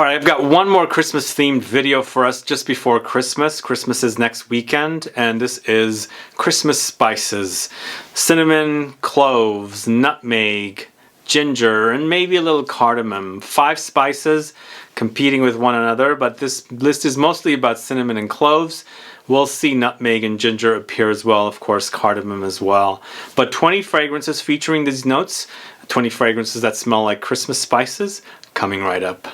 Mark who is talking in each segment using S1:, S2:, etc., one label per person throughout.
S1: Alright, I've got one more Christmas themed video for us just before Christmas. Christmas is next weekend, and this is Christmas spices. Cinnamon, cloves, nutmeg, ginger, and maybe a little cardamom. 5 spices competing with one another, but this list is mostly about cinnamon and cloves. We'll see nutmeg and ginger appear as well, of course cardamom as well. But 20 fragrances featuring these notes, 20 fragrances that smell like Christmas spices, coming right up.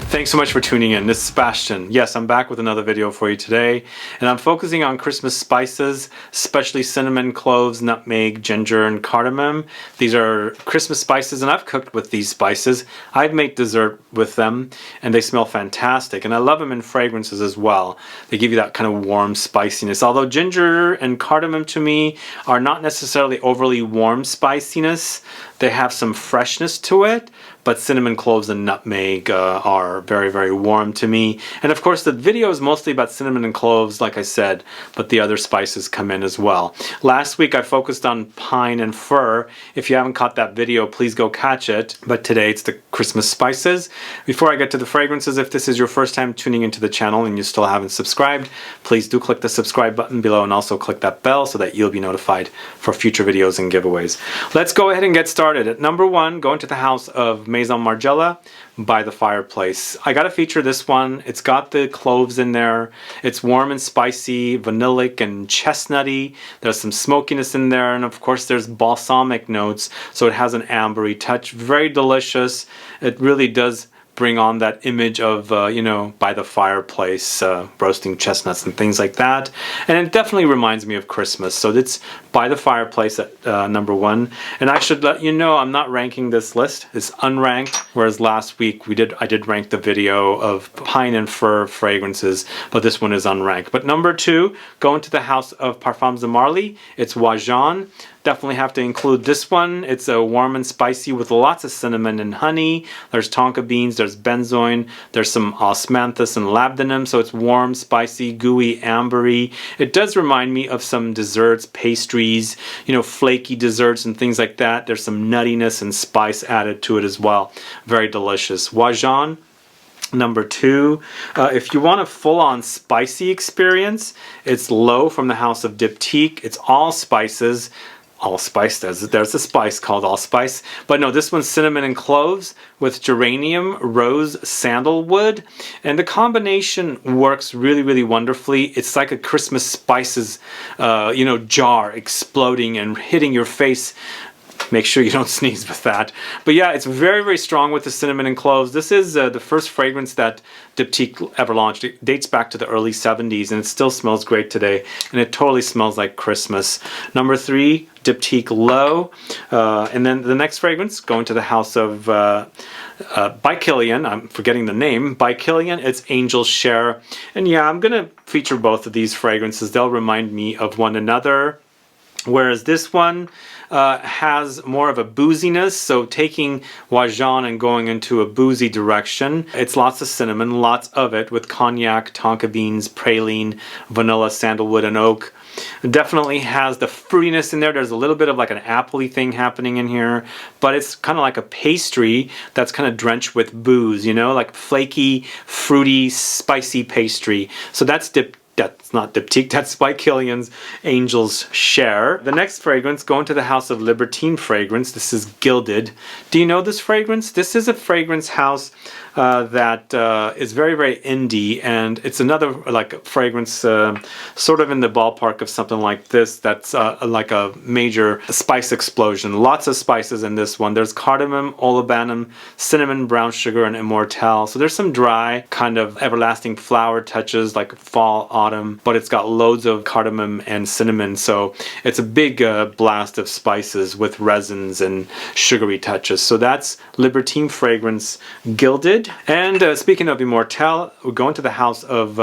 S1: Thanks so much for tuning in. This is Sebastian. Yes, I'm back with another video for you today, and I'm focusing on Christmas spices, especially cinnamon, cloves, nutmeg, ginger, and cardamom. These are Christmas spices, and I've cooked with these spices. I've made dessert with them, and they smell fantastic, and I love them in fragrances as well. They give you that kind of warm spiciness, although ginger and cardamom to me are not necessarily overly warm spiciness. They have some freshness to it, but cinnamon, cloves, and nutmeg are very, very warm to me. And of course the video is mostly about cinnamon and cloves, like I said, but the other spices come in as well. Last week I focused on pine and fir. If you haven't caught that video, please go catch it. But today it's the Christmas spices. Before I get to the fragrances, if this is your first time tuning into the channel and you still haven't subscribed, please do click the subscribe button below and also click that bell so that you'll be notified for future videos and giveaways. Let's go ahead and get started. At number 1, go into the house of MAISON MARGIELA by the Fireplace. I gotta feature this one. It's got the cloves in there. It's warm and spicy, vanillic and chestnutty. There's some smokiness in there, and of course there's balsamic notes, so it has an ambery touch. Very delicious. It really does bring on that image of, you know, by the fireplace, roasting chestnuts and things like that. And it definitely reminds me of Christmas. So it's by the fireplace at number 1. And I should let you know, I'm not ranking this list. It's unranked, whereas last week I did rank the video of pine and fir fragrances, but this one is unranked. But number 2, go into the house of Parfums de MARLE. It's OAJAN. Definitely have to include this one. It's a warm and spicy with lots of cinnamon and honey. There's tonka beans, there's benzoin, there's some osmanthus and labdanum, so it's warm, spicy, gooey, ambery. It does remind me of some desserts, pastries, you know, flaky desserts and things like that. There's some nuttiness and spice added to it as well. Very delicious. OAJAN. Number 2, if you want a full-on spicy experience, it's Low from the house of DIPTYQUE. It's all spices. Allspice, there's a spice called allspice, but no, this one's cinnamon and cloves with geranium, rose, sandalwood, and the combination works really, really wonderfully. It's like a Christmas spices, you know, jar exploding and hitting your face. Make sure you don't sneeze with that. But yeah, it's very, very strong with the cinnamon and cloves. This is the first fragrance that DIPTYQUE ever launched. It dates back to the early 70s, and it still smells great today. And it totally smells like Christmas. Number 3, DIPTYQUE Low. And then the next fragrance, going to the house of by KILIAN. I'm forgetting the name. By KILIAN, it's Angel Share. And yeah, I'm going to feature both of these fragrances. They'll remind me of one another. Whereas this one has more of a booziness, so taking OAJAN and going into a boozy direction. It's lots of cinnamon, lots of it, with cognac, tonka beans, praline, vanilla, sandalwood, and oak. It definitely has the fruitiness in there. There's a little bit of like an appley thing happening in here, but it's kind of like a pastry that's kind of drenched with booze, you know, like flaky, fruity, spicy pastry. So that's not DIPTYQUE, that's by KILIAN's Angel's Share. The next fragrance, going to the house of Libertine fragrance. This is GILDED. Do you know this fragrance? This is a fragrance house that is very, very indie, and it's another like fragrance sort of in the ballpark of something like this that's like a major spice explosion. Lots of spices in this one. There's cardamom, olibanum, cinnamon, brown sugar, and Immortelle. So there's some dry kind of everlasting flower touches like fall, autumn, but it's got loads of cardamom and cinnamon, so it's a big blast of spices with resins and sugary touches. So that's Libertine fragrance GILDED. And speaking of Immortelle, we're going to the house of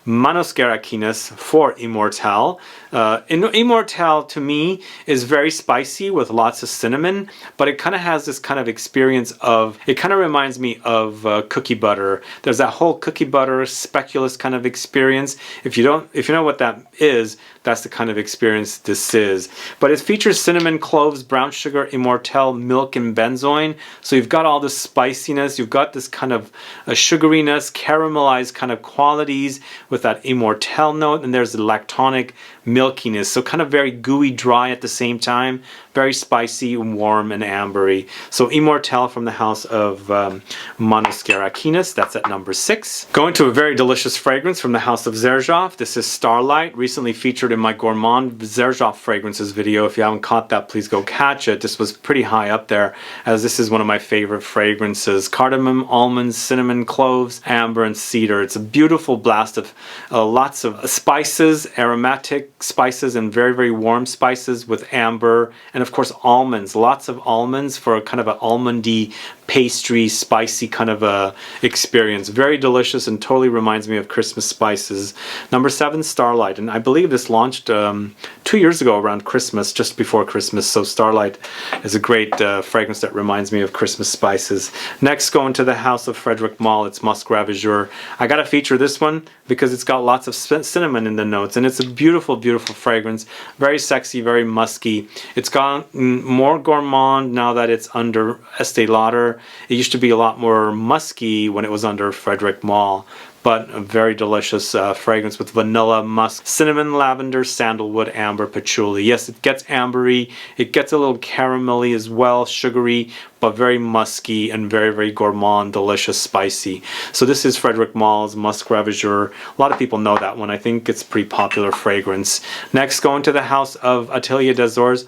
S1: MANOS GERAKINIS for Immortelle. Immortelle to me is very spicy with lots of cinnamon, but it kind of has this kind of experience of, it kind of reminds me of cookie butter. There's that whole cookie butter speculoos kind of experience. If you know what that is, that's the kind of experience this is. But it features cinnamon, cloves, brown sugar, Immortelle, milk, and benzoin. So you've got all this spiciness, you've got this kind of sugariness, caramelized kind of qualities with that Immortelle note, and there's the lactonic milkiness. So kind of very gooey, dry at the same time, very spicy, warm, and ambery. So Immortelle from the house of MANOS GERAKINIS, that's at number 6. Going to a very delicious fragrance from the house of XERJOFF. This is Starlight, recently featured in my Gourmand XERJOFF fragrances video. If you haven't caught that, please go catch it. This was pretty high up there, as this is one of my favorite fragrances. Cardamom, almonds, cinnamon, cloves, amber, and cedar. It's a beautiful blast of lots of spices, aromatic spices, and very, very warm spices with amber, and of course almonds. Lots of almonds for a kind of an almondy, pastry, spicy kind of a experience. Very delicious and totally reminds me of Christmas spices. Number 7, Starlight, and I believe this launched 2 years ago around Christmas, just before Christmas. So Starlight is a great fragrance that reminds me of Christmas spices. Next, going to the house of Frederic Malle, it's Musk Ravageur. I gotta feature this one because it's got lots of cinnamon in the notes, and it's a beautiful, beautiful fragrance. Very sexy, very musky. It's got more gourmand now that it's under Estee Lauder. It used to be a lot more musky when it was under Frederic Malle, but a very delicious fragrance with vanilla, musk, cinnamon, lavender, sandalwood, amber, patchouli. Yes, it gets ambery, it gets a little caramelly as well, sugary, but very musky and very, very gourmand, delicious, spicy. So this is Frederic Malle's Musk Ravageur. A lot of people know that one. I think it's a pretty popular fragrance. Next, going to the house of Atelier des Ors.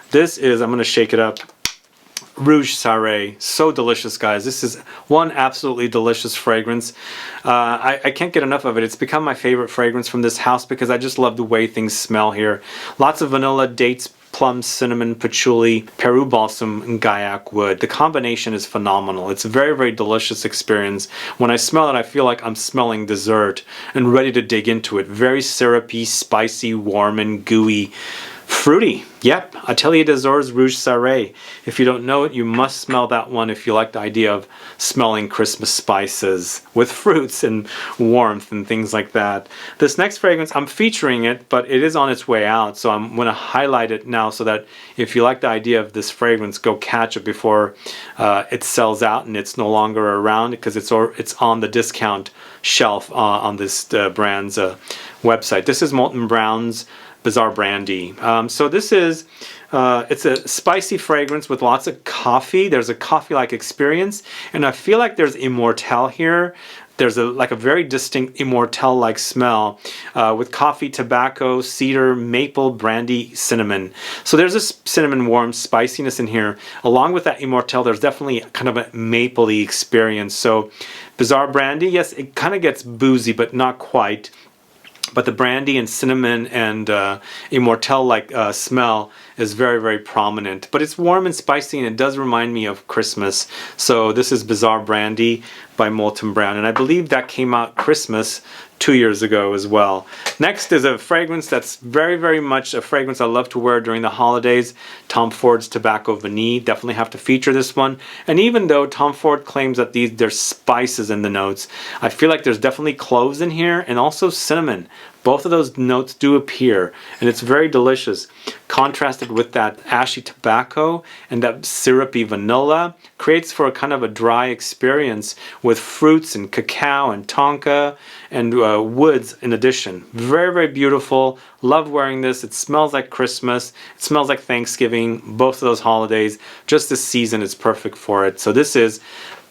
S1: This is, I'm going to shake it up, Rouge Sarré. So delicious, guys. This is one absolutely delicious fragrance. I can't get enough of it. It's become my favorite fragrance from this house because I just love the way things smell here. Lots of vanilla, dates, plum, cinnamon, patchouli, Peru balsam, and Guaiac wood. The combination is phenomenal. It's a very, very delicious experience. When I smell it, I feel like I'm smelling dessert and ready to dig into it. Very syrupy, spicy, warm, and gooey. Fruity. Yep, Atelier des Ors Rouge Sarré. If you don't know it, you must smell that one if you like the idea of smelling Christmas spices with fruits and warmth and things like that. This next fragrance, I'm featuring it, but it is on its way out, so I'm going to highlight it now so that if you like the idea of this fragrance, go catch it before it sells out and it's no longer around, because it's on the discount shelf on this brand's website. This is Molton Brown's Bizarre Brandy. So this is, it's a spicy fragrance with lots of coffee. There's a coffee-like experience, and I feel like there's Immortelle here. There's like a very distinct Immortelle-like smell with coffee, tobacco, cedar, maple, brandy, cinnamon. So there's this cinnamon warm spiciness in here. Along with that Immortelle, there's definitely kind of a mapley experience. So Bizarre Brandy, yes, it kind of gets boozy, but not quite. But the brandy and cinnamon and Immortelle-like smell is very, very prominent. But it's warm and spicy, and it does remind me of Christmas. So this is Bizarre Brandy by Molton Brown, and I believe that came out Christmas 2 years ago as well. Next is a fragrance that's very, very much a fragrance I love to wear during the holidays. Tom Ford's Tobacco Vanille. Definitely have to feature this one. And even though Tom Ford claims that there's spices in the notes, I feel like there's definitely cloves in here and also cinnamon. Both of those notes do appear, and it's very delicious. Contrasted with that ashy tobacco and that syrupy vanilla, creates for a kind of a dry experience with fruits and cacao and tonka and woods in addition. Very, very beautiful. Love wearing this. It smells like Christmas. It smells like Thanksgiving. Both of those holidays. Just this season is perfect for it. So this is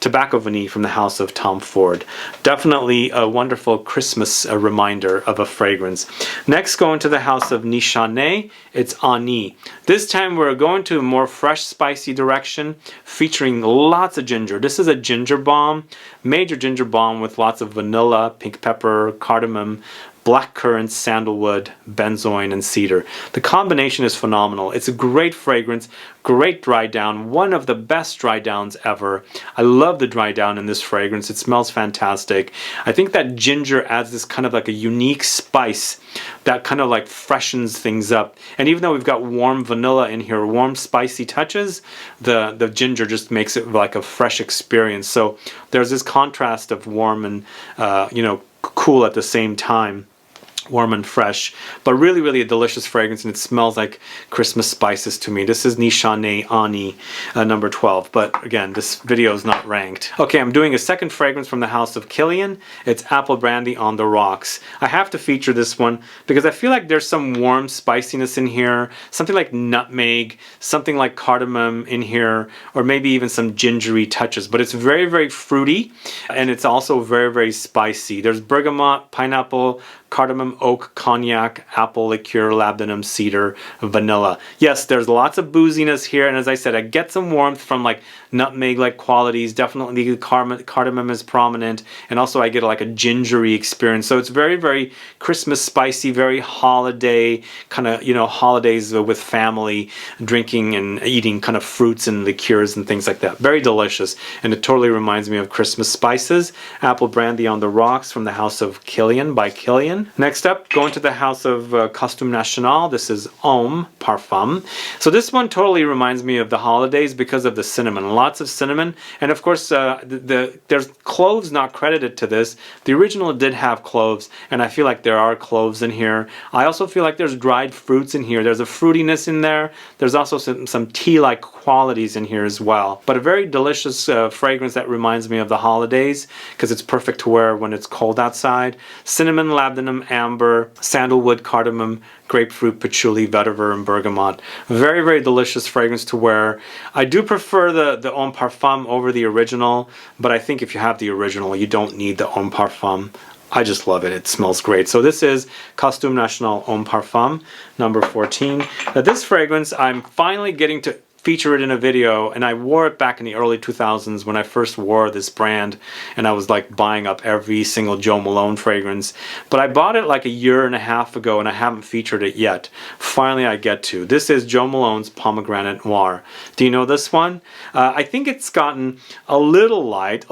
S1: Tobacco Vanille from the house of Tom Ford. Definitely a wonderful Christmas reminder of a fragrance. Next, going to the house of Nishané, it's Ani. This time we're going to a more fresh, spicy direction, featuring lots of ginger. This is a ginger bomb, major ginger bomb with lots of vanilla, pink pepper, cardamom, black currant, sandalwood, benzoin, and cedar. The combination is phenomenal. It's a great fragrance, great dry down, one of the best dry downs ever. I love the dry down in this fragrance. It smells fantastic. I think that ginger adds this kind of like a unique spice that kind of like freshens things up. And even though we've got warm vanilla in here, warm spicy touches, the ginger just makes it like a fresh experience. So there's this contrast of warm and you know, cool at the same time. Warm and fresh, but really, really a delicious fragrance, and it smells like Christmas spices to me. This is Nishane Ani, number 12, but again, this video is not ranked. Okay, I'm doing a second fragrance from the house of Kilian. It's Apple Brandy on the Rocks. I have to feature this one because I feel like there's some warm spiciness in here, something like nutmeg, something like cardamom in here, or maybe even some gingery touches, but it's very, very fruity, and it's also very, very spicy. There's bergamot, pineapple, cardamom, oak, cognac, apple liqueur, labdanum, cedar, vanilla. Yes, there's lots of booziness here, and as I said, I get some warmth from like nutmeg-like qualities. Definitely the cardamom is prominent, and also I get like a gingery experience. So it's very, very Christmas spicy, very holiday, kind of, you know, holidays with family, drinking and eating kind of fruits and liqueurs and things like that. Very delicious, and it totally reminds me of Christmas spices. Apple Brandy on the Rocks from the house of Kilian by Kilian. Next up, going to the house of Costume National. This is Homme Parfum. So this one totally reminds me of the holidays because of the cinnamon. Lots of cinnamon, and of course there's cloves not credited to this. The original did have cloves, and I feel like there are cloves in here. I also feel like there's dried fruits in here. There's a fruitiness in there. There's also some tea-like qualities in here as well. But a very delicious fragrance that reminds me of the holidays because it's perfect to wear when it's cold outside. Cinnamon, labdanum, amber, sandalwood, cardamom, grapefruit, patchouli, vetiver, and bergamot. Very, very delicious fragrance to wear. I do prefer the Homme Parfum over the original, but I think if you have the original, you don't need the Homme Parfum. I just love it. It smells great. So this is Costume National Homme Parfum, number 14. Now this fragrance, I'm finally getting to feature it in a video, and I wore it back in the early 2000s when I first wore this brand, and I was like buying up every single Jo Malone fragrance. But I bought it like a year and a half ago, and I haven't featured it yet. Finally I get to. This is Jo Malone's Pomegranate Noir. Do you know this one? I think it's gotten a little light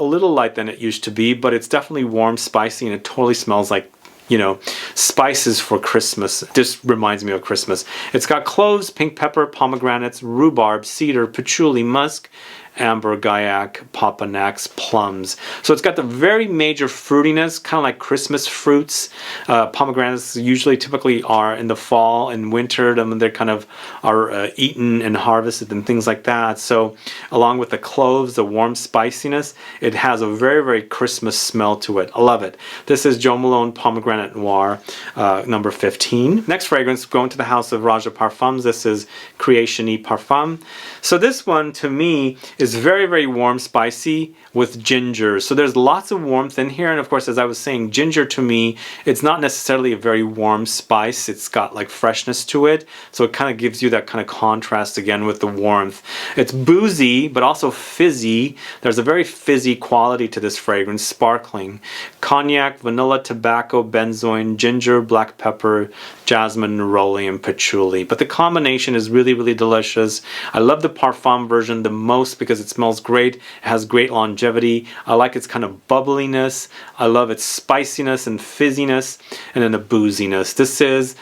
S1: than it used to be, but it's definitely warm, spicy, and it totally smells like, you know, spices for Christmas. This reminds me of Christmas. It's got cloves, pink pepper, pomegranates, rhubarb, cedar, patchouli, musk, amber, guaiac, papanax, plums. So it's got the very major fruitiness, kind of like Christmas fruits. Pomegranates usually typically are in the fall and winter, and they're kind of are eaten and harvested and things like that. So along with the cloves, the warm spiciness, it has a very, very Christmas smell to it. I love it. This is Jo Malone Pomegranate Noir, number 15. Next fragrance, going to the house of Raja Parfums. This is Créationniste Parfum. So this one, to me, is very, very warm, spicy with ginger. So there's lots of warmth in here. And of course, as I was saying, ginger to me, it's not necessarily a very warm spice. It's got like freshness to it. So it kind of gives you that kind of contrast again with the warmth. It's boozy, but also fizzy. There's a very fizzy quality to this fragrance, sparkling. Cognac, vanilla, tobacco, benzoin, ginger, black pepper, jasmine, neroli, and patchouli. But the combination is really, really delicious. I love the Parfum version the most because it smells great. It has great longevity. I like its kind of bubbliness. I love its spiciness and fizziness, and then the booziness. This is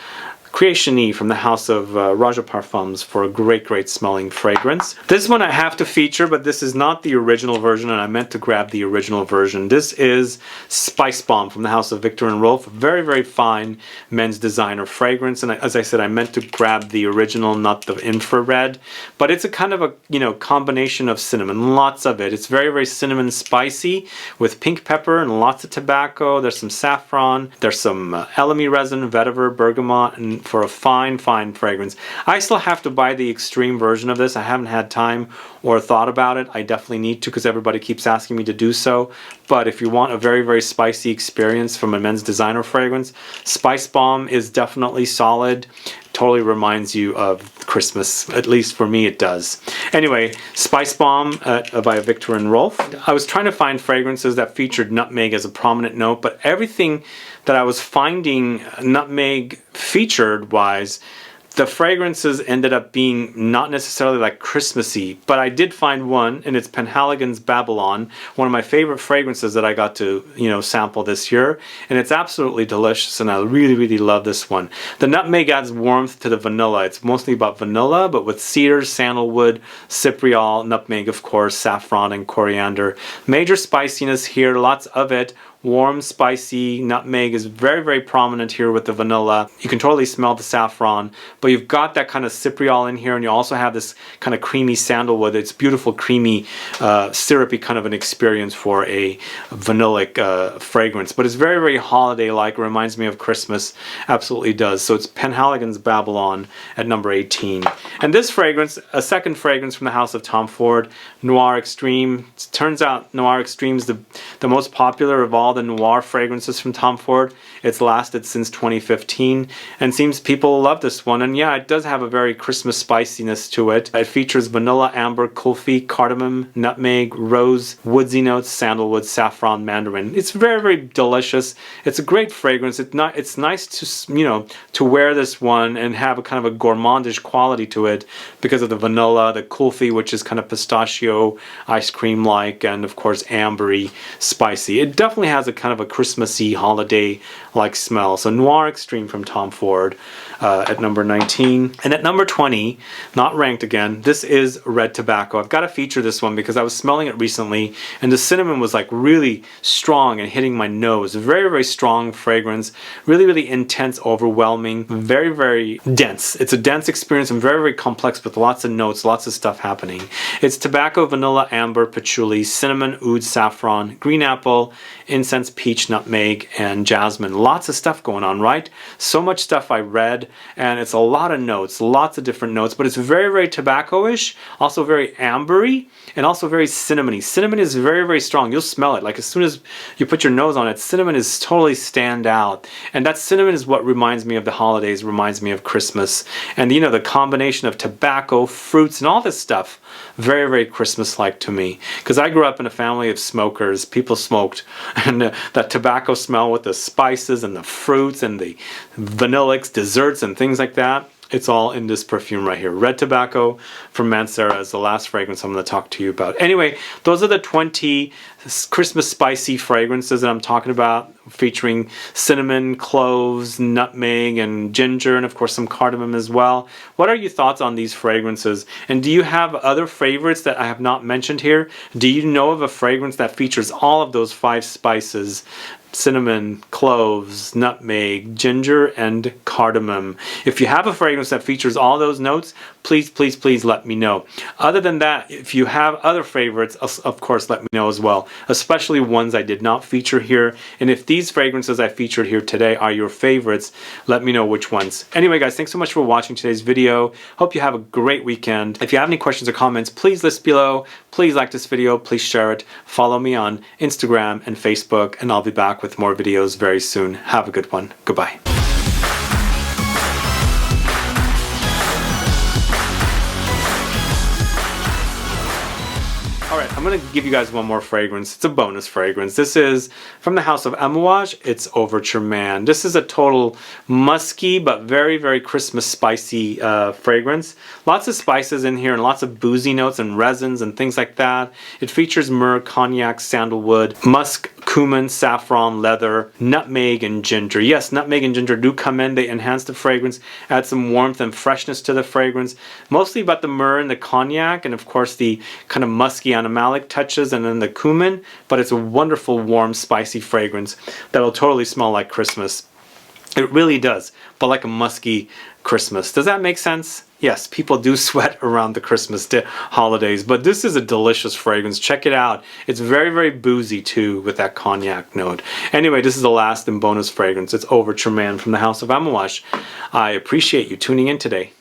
S1: Créationniste from the house of Raja Parfums for a great, great smelling fragrance. This one I have to feature, but this is not the original version, and I meant to grab the original version. This is Spice Bomb from the house of Viktor and Rolf. Very, very fine men's designer fragrance, and as I said, I meant to grab the original, not the infrared. But it's a kind of a, you know, combination of cinnamon, lots of it. It's very, very cinnamon spicy with pink pepper and lots of tobacco. There's some saffron. There's some elemi resin, vetiver, bergamot, and for a fine, fine fragrance. I still have to buy the extreme version of this. I haven't had time or thought about it. I definitely need to because everybody keeps asking me to do so. But if you want a very, very spicy experience from a men's designer fragrance, Spice Bomb is definitely solid. totally reminds you of Christmas. At least for me it does. Anyway, Spice Bomb by Victor and Rolf. I was trying to find fragrances that featured nutmeg as a prominent note, but everything that I was finding nutmeg featured wise, the fragrances ended up being not necessarily like Christmassy, but I did find one, and it's Penhaligon's Babylon, one of my favorite fragrances that I got to, sample this year, and it's absolutely delicious, and I really, really love this one. The nutmeg adds warmth to the vanilla. It's mostly about vanilla, but with cedar, sandalwood, cypriol, nutmeg, of course, saffron, and coriander. Major spiciness here, lots of it. Warm, spicy, nutmeg is very, very prominent here with the vanilla. You can totally smell the saffron, but you've got that kind of cypriol in here, and you also have this kind of creamy sandalwood. It's beautiful, creamy, syrupy kind of an experience for a vanillic fragrance, but it's very, very holiday-like. It reminds me of Christmas. Absolutely does. So it's Penhaligon's Babylon at number 18. And this fragrance, a second fragrance from the house of Tom Ford, Noir Extreme. It turns out Noir Extreme is the most popular of all the noir fragrances from Tom Ford. It's lasted since 2015, and seems people love this one. And yeah, it does have a very Christmas spiciness to it. It features vanilla, amber, kulfi, cardamom, nutmeg, rose, woodsy notes, sandalwood, saffron, mandarin. It's very, very delicious. It's a great fragrance. It's nice to to wear this one and have a kind of a gourmandish quality to it because of the vanilla, the kulfi, which is kind of pistachio ice cream like, and of course ambery, spicy. It definitely has a kind of a Christmassy, holiday-like smell. So Noir Extreme from Tom Ford at number 19. And at number 20, not ranked again, this is Red Tobacco. I've got to feature this one because I was smelling it recently, and the cinnamon was like really strong and hitting my nose. A very, very strong fragrance. Really, really intense, overwhelming, very, very dense. It's a dense experience and very, very complex with lots of notes, lots of stuff happening. It's tobacco, vanilla, amber, patchouli, cinnamon, oud, saffron, green apple, incense, peach, nutmeg, and jasmine. Lots of stuff going on, right? So much stuff I read, and it's a lot of notes, lots of different notes, but it's very, very tobacco-ish, also very ambery, and also very cinnamony. Cinnamon is very, very strong. You'll smell it. Like as soon as you put your nose on it, cinnamon is totally stand out. And that cinnamon is what reminds me of the holidays, reminds me of Christmas. And the combination of tobacco, fruits, and all this stuff, very, very Christmas-like to me. Because I grew up in a family of smokers. People smoked, and that tobacco smell with the spices and the fruits and the vanillics, desserts and things like that. It's all in this perfume right here. Red Tobacco from Mancera is the last fragrance I'm going to talk to you about. Anyway, those are the 20 Christmas spicy fragrances that I'm talking about, featuring cinnamon, cloves, nutmeg, and ginger, and of course some cardamom as well. What are your thoughts on these fragrances? And do you have other favorites that I have not mentioned here? Do you know of a fragrance that features all of those 5 spices? Cinnamon, cloves, nutmeg, ginger, and cardamom. If you have a fragrance that features all those notes, please, please, please let me know. Other than that, if you have other favorites, of course, let me know as well, especially ones I did not feature here. And if these fragrances I featured here today are your favorites, let me know which ones. Anyway, guys, thanks so much for watching today's video. Hope you have a great weekend. If you have any questions or comments, please list below. Please like this video. Please share it. Follow me on Instagram and Facebook, and I'll be back with more videos very soon. Have a good one. Goodbye. Alright, I'm going to give you guys one more fragrance. It's a bonus fragrance. This is from the house of Amouage. It's Overture Man. This is a total musky but very, very Christmas spicy fragrance. Lots of spices in here and lots of boozy notes and resins and things like that. It features myrrh, cognac, sandalwood, musk, cumin, saffron, leather, nutmeg, and ginger. Yes, nutmeg and ginger do come in. They enhance the fragrance, add some warmth and freshness to the fragrance. Mostly about the myrrh and the cognac, and of course the kind of musky animalic touches, and then the cumin. But it's a wonderful, warm, spicy fragrance that'll totally smell like Christmas. It really does, but like a musky Christmas. Does that make sense? Yes, people do sweat around the Christmas holidays, but this is a delicious fragrance. Check it out. It's very, very boozy too with that cognac note. Anyway, this is the last and bonus fragrance. It's Overture Man from the house of Amouage. I appreciate you tuning in today.